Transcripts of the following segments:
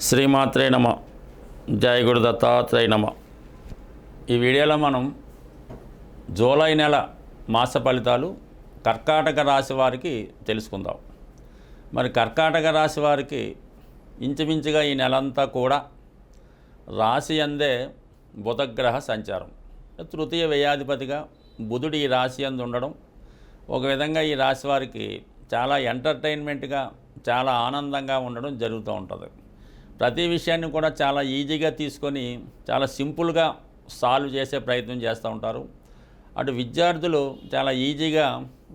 శ్రీమాత్రే నమ. జయ గురు దత్తాత్రేయ నమ. ఈ వీడియోలో మనం జూలై నెల మాస ఫలితాలు కర్కాటక రాశి వారికి తెలుసుకుందాం. మరి కర్కాటక రాశి వారికి ఇంచుమించుగా ఈ నెలంతా కూడా రాశి అందే బుధగ్రహ సంచారం, తృతీయ వ్యయాధిపతిగా బుధుడు ఈ రాశి అందు ఉండడం ఒక విధంగా ఈ రాశి వారికి చాలా ఎంటర్టైన్మెంట్గా, చాలా ఆనందంగా ఉండడం జరుగుతూ ఉంటుంది. ప్రతి విషయాన్ని కూడా చాలా ఈజీగా తీసుకొని చాలా సింపుల్గా సాల్వ్ చేసే ప్రయత్నం చేస్తూ ఉంటారు. అటు విద్యార్థులు చాలా ఈజీగా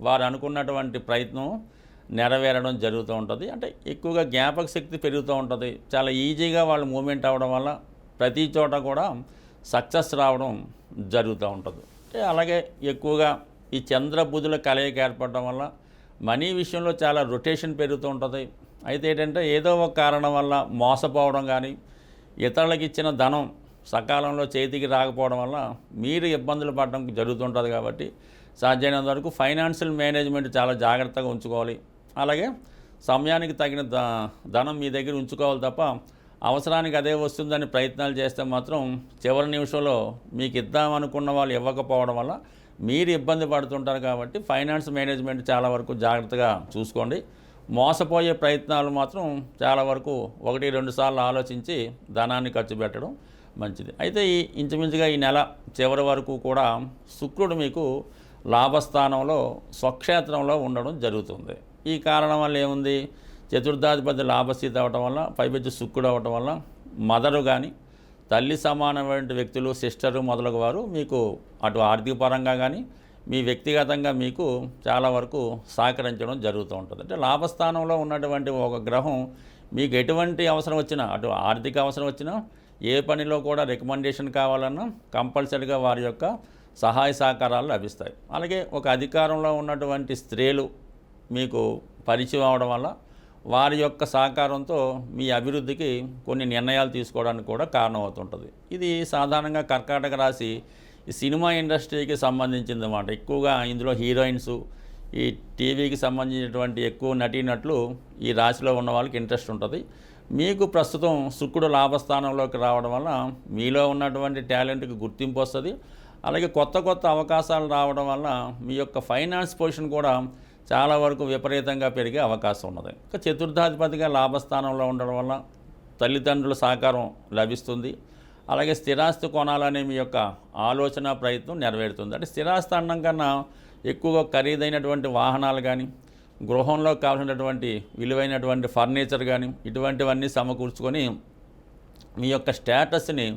వారు అనుకున్నటువంటి ప్రయత్నం నెరవేరడం జరుగుతూ ఉంటుంది. అంటే ఎక్కువగా జ్ఞాపక శక్తి పెరుగుతూ ఉంటుంది. చాలా ఈజీగా వాళ్ళు మూమెంట్ అవ్వడం వల్ల ప్రతి చోట కూడా సక్సెస్ రావడం జరుగుతూ ఉంటుంది. అలాగే ఎక్కువగా ఈ చంద్రబుధుల కలయిక ఏర్పడడం వల్ల మనీ విషయంలో చాలా రొటేషన్ పెరుగుతూ ఉంటుంది. అయితే ఏంటంటే ఏదో ఒక కారణం వల్ల మోసపోవడం కానీ, ఇతరులకు ఇచ్చిన ధనం సకాలంలో చేతికి రాకపోవడం వల్ల మీరు ఇబ్బందులు పడడం జరుగుతుంటుంది. కాబట్టి సాధ్యమైనంత వరకు ఫైనాన్షియల్ మేనేజ్మెంట్ చాలా జాగ్రత్తగా ఉంచుకోవాలి. అలాగే సమయానికి తగిన ధనం మీ దగ్గర ఉంచుకోవాలి తప్ప అవసరానికి అదే వస్తుందని ప్రయత్నాలు చేస్తే మాత్రం చివరి నిమిషంలో మీకు ఇద్దామనుకున్న వాళ్ళు ఇవ్వకపోవడం వల్ల మీరు ఇబ్బంది పడుతుంటారు. కాబట్టి ఫైనాన్స్ మేనేజ్మెంట్ చాలా వరకు జాగ్రత్తగా చూసుకోండి. మోసపోయే ప్రయత్నాలు మాత్రం చాలా వరకు 1-2 సార్లు ఆలోచించి ధనాన్ని ఖర్చు పెట్టడం మంచిది. అయితే ఈ ఇంచుమించుగా ఈ నెల చివరి వరకు కూడా శుక్రుడు మీకు లాభస్థానంలో స్వక్షేత్రంలో ఉండడం జరుగుతుంది. ఈ కారణం వల్ల ఏముంది, చతుర్థాధిపతి లాభస్థితి అవ్వటం వల్ల, పైపెచ్చి శుక్రుడు అవ్వటం వల్ల మదరు కానీ, తల్లి సమానమైన వ్యక్తులు, సిస్టరు మొదలగు వారు మీకు అటు ఆర్థిక పరంగా కానీ మీ వ్యక్తిగతంగా మీకు చాలా వరకు సహకరించడం జరుగుతూ ఉంటుంది. అంటే లాభస్థానంలో ఉన్నటువంటి ఒక గ్రహం మీకు ఎటువంటి అవసరం వచ్చినా, అటు ఆర్థిక అవసరం వచ్చినా, ఏ పనిలో కూడా రికమెండేషన్ కావాలన్నా కంపల్సరీగా వారి యొక్క సహాయ సహకారాలు లభిస్తాయి. అలాగే ఒక అధికారంలో ఉన్నటువంటి స్త్రీలు మీకు పరిచయం అవడం వల్ల వారి యొక్క సహకారంతో మీ అభివృద్ధికి కొన్ని నిర్ణయాలు తీసుకోవడానికి కూడా కారణమవుతుంటుంది. ఇది సాధారణంగా కర్కాటక రాశి ఈ సినిమా ఇండస్ట్రీకి సంబంధించింది అన్నమాట. ఎక్కువగా ఇందులో హీరోయిన్స్, ఈ టీవీకి సంబంధించినటువంటి ఎక్కువ నటీనటులు ఈ రాశిలో ఉన్న వాళ్ళకి ఇంట్రెస్ట్ ఉంటుంది. మీకు ప్రస్తుతం శుక్రుడు లాభస్థానంలోకి రావడం వల్ల మీలో ఉన్నటువంటి టాలెంట్కి గుర్తింపు వస్తుంది. అలాగే కొత్త కొత్త అవకాశాలు రావడం వల్ల మీ యొక్క ఫైనాన్స్ పొజిషన్ కూడా చాలా వరకు విపరీతంగా పెరిగే అవకాశం ఉన్నది. ఇంకా చతుర్థాధిపతిగా లాభస్థానంలో ఉండడం వల్ల తల్లిదండ్రుల సహకారం లభిస్తుంది. అలాగే స్థిరాస్తి కొనాలనే మీ యొక్క ఆలోచన ప్రయత్నం నెరవేరుతుంది. అంటే స్థిరాస్తి అనడం కన్నా ఎక్కువగా ఖరీదైనటువంటి వాహనాలు కానీ, గృహంలో కావాల్సినటువంటి విలువైనటువంటి ఫర్నిచర్ కానీ ఇటువంటివన్నీ సమకూర్చుకొని మీ యొక్క స్టేటస్ని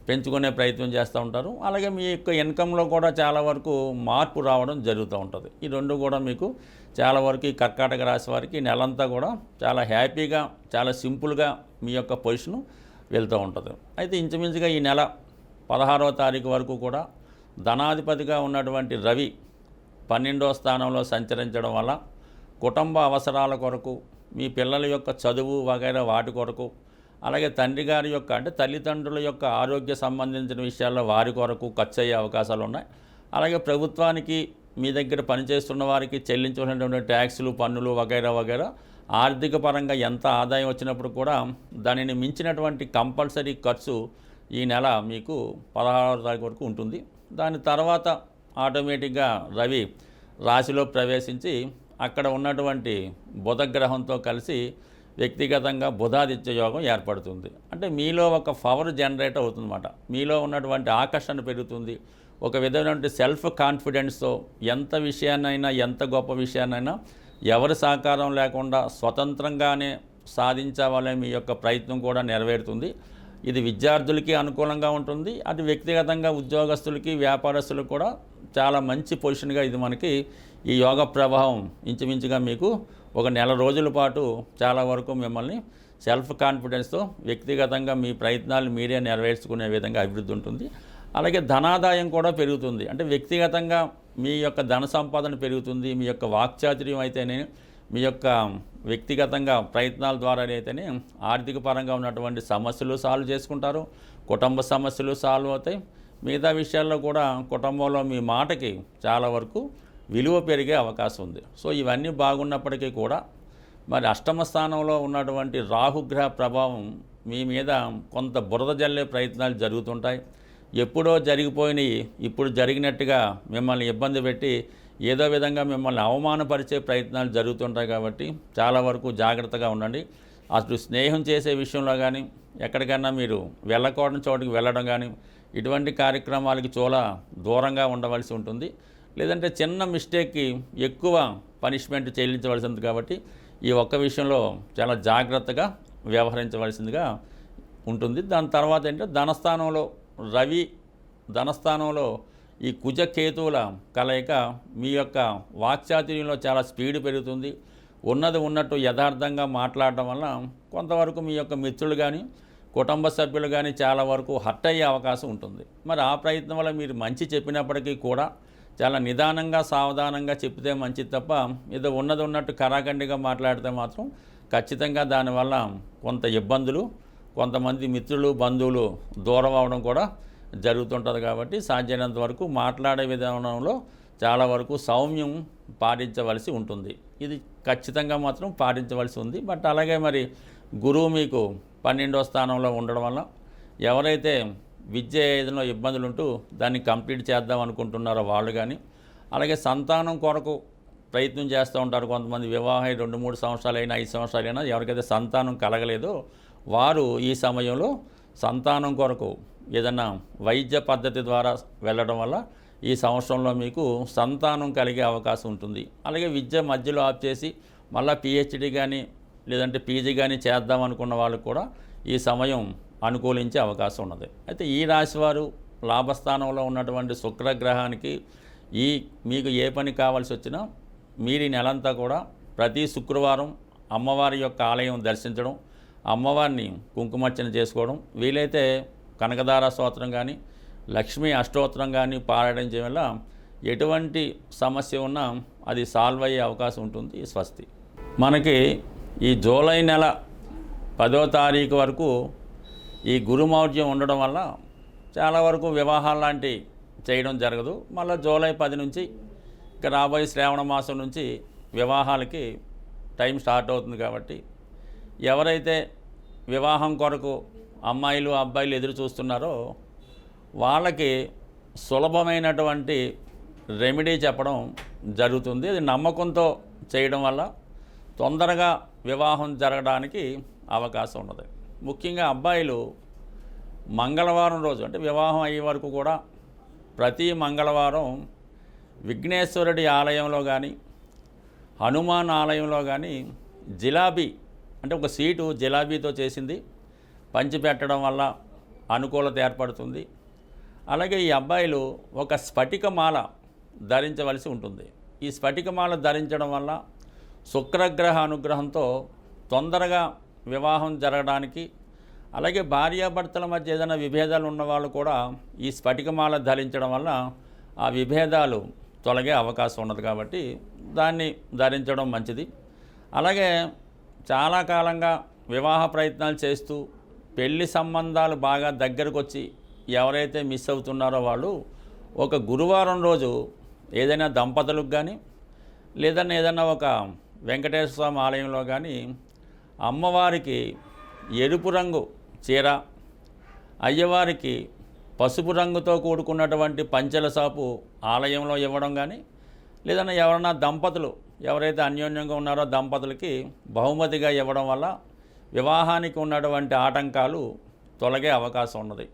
పెంచుకునే ప్రయత్నం చేస్తూ ఉంటారు. అలాగే మీ యొక్క ఇన్కంలో కూడా చాలా వరకు మార్పు రావడం జరుగుతూ ఉంటుంది. ఈ రెండు కూడా మీకు చాలా వరకు ఈ కర్కాటక రాశి వారికి నెలంతా కూడా చాలా హ్యాపీగా, చాలా సింపుల్గా మీ యొక్క పొజిషను వెళ్తూ ఉంటుంది. అయితే ఇంచుమించుగా ఈ నెల 16వ తారీఖు వరకు కూడా ధనాధిపతిగా ఉన్నటువంటి రవి 12వ స్థానంలో సంచరించడం వల్ల కుటుంబ అవసరాల కొరకు, మీ పిల్లల యొక్క చదువు వగైరా వాటి కొరకు, అలాగే తండ్రి గారి యొక్క అంటే తల్లిదండ్రుల యొక్క ఆరోగ్య సంబంధించిన విషయాల్లో వారి కొరకు ఖర్చు అయ్యే అవకాశాలు ఉన్నాయి. అలాగే ప్రభుత్వానికి మీ దగ్గర పనిచేస్తున్న వారికి చెల్లించవలసినటువంటి ట్యాక్సులు, పన్నులు వగైరా వగైరా ఆర్థిక పరంగా ఎంత ఆదాయం వచ్చినప్పుడు కూడా దానిని మించినటువంటి కంపల్సరీ ఖర్చు ఈ నెల మీకు 16వ తారీఖు వరకు ఉంటుంది. దాని తర్వాత ఆటోమేటిక్గా రవి రాశిలో ప్రవేశించి అక్కడ ఉన్నటువంటి బుధగ్రహంతో కలిసి వ్యక్తిగతంగా బుధాదిత్య యోగం ఏర్పడుతుంది. అంటే మీలో ఒక పవర్ జనరేట్ అవుతుందన్నమాట. మీలో ఉన్నటువంటి ఆకర్షణ పెరుగుతుంది. ఒక విధమైనటువంటి సెల్ఫ్ కాన్ఫిడెన్స్తో ఎంత విషయాన్నైనా, ఎంత గొప్ప విషయాన్నైనా ఎవరి సహకారం లేకుండా స్వతంత్రంగానే సాధించాలనే మీ యొక్క ప్రయత్నం కూడా నెరవేరుతుంది. ఇది విద్యార్థులకి అనుకూలంగా ఉంటుంది. అటు వ్యక్తిగతంగా ఉద్యోగస్తులకి, వ్యాపారస్తులకు కూడా చాలా మంచి పొజిషన్గా ఇది మనకి ఈ యోగ ప్రభావం ఇంచుమించుగా మీకు ఒక నెల రోజుల పాటు చాలా వరకు మిమ్మల్ని సెల్ఫ్ కాన్ఫిడెన్స్తో వ్యక్తిగతంగా మీ ప్రయత్నాలు మీరే నెరవేర్చుకునే విధంగా అభివృద్ధి ఉంటుంది. అలాగే ధనాదాయం కూడా పెరుగుతుంది. అంటే వ్యక్తిగతంగా మీ యొక్క ధన సంపాదన పెరుగుతుంది. మీ యొక్క వాక్చాతుర్యం అయితేనే, మీ యొక్క వ్యక్తిగతంగా ప్రయత్నాల ద్వారా అయితేనే ఆర్థిక పరంగా ఉన్నటువంటి సమస్యలు సాల్వ్ చేసుకుంటారు. కుటుంబ సమస్యలు సాల్వ్ అవుతాయి. మిగతా విషయాల్లో కూడా కుటుంబంలో మీ మాటకి చాలా వరకు విలువ పెరిగే అవకాశం ఉంది. సో ఇవన్నీ బాగున్నప్పటికీ కూడా మరి అష్టమ స్థానంలో ఉన్నటువంటి రాహుగ్రహ ప్రభావం మీ మీద కొంత బురద జల్లే ప్రయత్నాలు జరుగుతుంటాయి. ఎప్పుడో జరిగిపోయినాయి ఇప్పుడు జరిగినట్టుగా మిమ్మల్ని ఇబ్బంది పెట్టి ఏదో విధంగా మిమ్మల్ని అవమానపరిచే ప్రయత్నాలు జరుగుతుంటాయి. కాబట్టి చాలా వరకు జాగ్రత్తగా ఉండండి. అసలు స్నేహం చేసే విషయంలో కానీ, ఎక్కడికన్నా మీరు వెళ్ళకూడని చోటుకి వెళ్ళడం కానీ, ఇటువంటి కార్యక్రమాలకి చాలా దూరంగా ఉండవలసి ఉంటుంది. లేదంటే చిన్న మిస్టేక్కి ఎక్కువ పనిష్మెంట్ చెల్లించవలసింది. కాబట్టి ఈ ఒక్క విషయంలో చాలా జాగ్రత్తగా వ్యవహరించవలసిందిగా ఉంటుంది. దాని తర్వాత ఏంటంటే ధనస్థానంలో రవి, ధనస్థానంలో ఈ కుజకేతువుల కలయిక మీ యొక్క వాక్చాతుర్యంలో చాలా స్పీడ్ పెరుగుతుంది. ఉన్నది ఉన్నట్టు యథార్థంగా మాట్లాడడం వల్ల కొంతవరకు మీ యొక్క మిత్రులు కానీ, కుటుంబ సభ్యులు కానీ చాలా వరకు హర్ట్ అయ్యే అవకాశం ఉంటుంది. మరి ఆ ప్రయత్నం వల్ల మీరు మంచి చెప్పినప్పటికీ కూడా చాలా నిదానంగా, సావధానంగా చెప్తే మంచిది తప్ప ఏదో ఉన్నది ఉన్నట్టు కరాఖండిగా మాట్లాడితే మాత్రం ఖచ్చితంగా దానివల్ల కొంత ఇబ్బందులు, కొంతమంది మిత్రులు, బంధువులు దూరం అవడం కూడా జరుగుతుంటుంది. కాబట్టి సాధ్యమైనంత వరకు మాట్లాడే విధానంలో చాలా వరకు సౌమ్యం పాటించవలసి ఉంటుంది. ఇది ఖచ్చితంగా మాత్రం పాటించవలసి ఉంది. బట్ అలాగే మరి గురువు మీకు 12వ స్థానంలో ఉండడం వల్ల ఎవరైతే విద్య ఏదైనా ఇబ్బందులు ఉంటూ దాన్ని కంప్లీట్ చేద్దాం అనుకుంటున్నారో వాళ్ళు కానీ, అలాగే సంతానం కొరకు ప్రయత్నం చేస్తూ ఉంటారు కొంతమంది. వివాహం 2-3 సంవత్సరాలైనా 5 సంవత్సరాలైనా ఎవరికైతే సంతానం కలగలేదో వారు ఈ సమయంలో సంతానం కొరకు ఏదన్నా వైద్య పద్ధతి ద్వారా వెళ్ళడం వల్ల ఈ సంవత్సరంలో మీకు సంతానం కలిగే అవకాశం ఉంటుంది. అలాగే విద్య మధ్యలో ఆఫ్ చేసి మళ్ళీ పిహెచ్డి కానీ లేదంటే పీజీ కానీ చేద్దాం అనుకున్న వాళ్ళకు కూడా ఈ సమయం అనుకూలించే అవకాశం ఉన్నది. అయితే ఈ రాశివారు లాభస్థానంలో ఉన్నటువంటి శుక్రగ్రహానికి మీకు ఏ పని కావాల్సి వచ్చినా మీరు ఈ నెలంతా కూడా ప్రతి శుక్రవారం అమ్మవారి యొక్క ఆలయం దర్శించడం, అమ్మవారిని కుంకుమార్చన చేసుకోవడం, వీలైతే కనకదార స్తోత్రం కానీ లక్ష్మీ అష్టోత్తరం కానీ పారాయణం చేయడం వల్ల ఎటువంటి సమస్య ఉన్నా అది సాల్వ్ అయ్యే అవకాశం ఉంటుంది. స్వస్తి. మనకి ఈ జూలై నెల 10వ తారీఖు వరకు ఈ గురుమౌఢ్యం ఉండడం వల్ల చాలా వరకు వివాహాలు లాంటివి చేయడం జరగదు. మళ్ళీ జూలై 10 నుంచి ఇక రాబోయే శ్రావణ మాసం నుంచి వివాహాలకి టైం స్టార్ట్ అవుతుంది. కాబట్టి ఎవరైతే వివాహం కొరకు అమ్మాయిలు అబ్బాయిలు ఎదురు చూస్తున్నారో వాళ్ళకి సులభమైనటువంటి రెమెడీ చెప్పడం జరుగుతుంది. అది నమ్మకంతో చేయడం వల్ల తొందరగా వివాహం జరగడానికి అవకాశం ఉన్నది. ముఖ్యంగా అబ్బాయిలు మంగళవారం రోజు అంటే వివాహం అయ్యే వరకు కూడా ప్రతి మంగళవారం విఘ్నేశ్వరుడి ఆలయంలో కానీ హనుమాన్ ఆలయంలో కానీ జిలాబీ అంటే ఒక సీటు జిలాబీతో చేసింది పంచిపెట్టడం వల్ల అనుకూలత ఏర్పడుతుంది. అలాగే ఈ అబ్బాయిలు ఒక స్ఫటికమాల ధరించవలసి ఉంటుంది. ఈ స్ఫటికమాల ధరించడం వల్ల శుక్రగ్రహ అనుగ్రహంతో తొందరగా వివాహం జరగడానికి, అలాగే భార్యాభర్తల మధ్య ఏదైనా విభేదాలు ఉన్నవాళ్ళు కూడా ఈ స్ఫటికమాల ధరించడం వల్ల ఆ విభేదాలు తొలగే అవకాశం ఉన్నది. కాబట్టి దాన్ని ధరించడం మంచిది. అలాగే చాలా కాలంగా వివాహ ప్రయత్నాలు చేస్తూ పెళ్లి సంబంధాలు బాగా దగ్గరకు వచ్చి ఎవరైతే మిస్ అవుతున్నారో వాళ్ళు ఒక గురువారం రోజు ఏదైనా దంపతులకు కానీ ఏదైనా ఒక వెంకటేశ్వర స్వామి ఆలయంలో కానీ అమ్మవారికి ఎరుపు రంగు చీర, అయ్యవారికి పసుపు రంగుతో కూడుకున్నటువంటి పంచెల సాపు ఆలయంలో ఇవ్వడం కానీ, లేదన్నా ఎవరన్నా దంపతులు ఎవరైతే అన్యోన్యంగా ఉన్నారో దంపతులకి బహుమతిగా ఇవ్వడం వల్ల వివాహానికి ఉన్నటువంటి ఆటంకాలు తొలగే అవకాశం ఉన్నది.